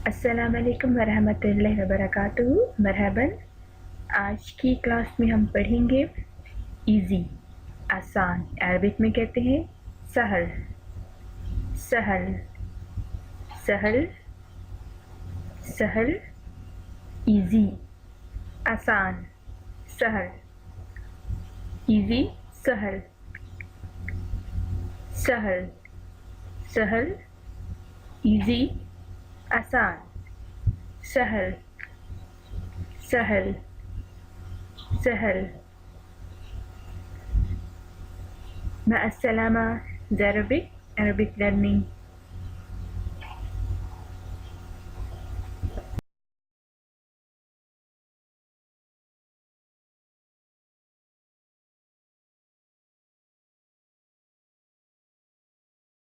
अस्सलाम वालेकुम वरहमतुल्लाहि वबरकातुहू। मरहबन। आज की क्लास में हम पढ़ेंगे इजी, आसान। अरबिक में कहते हैं सहल। सहल, सहल, सहल, इजी, आसान। सहल, इजी, सहल, सहल, सहल, इजी, आसान। सहल, सहल, सहल। مع السلامة. Arabic learning.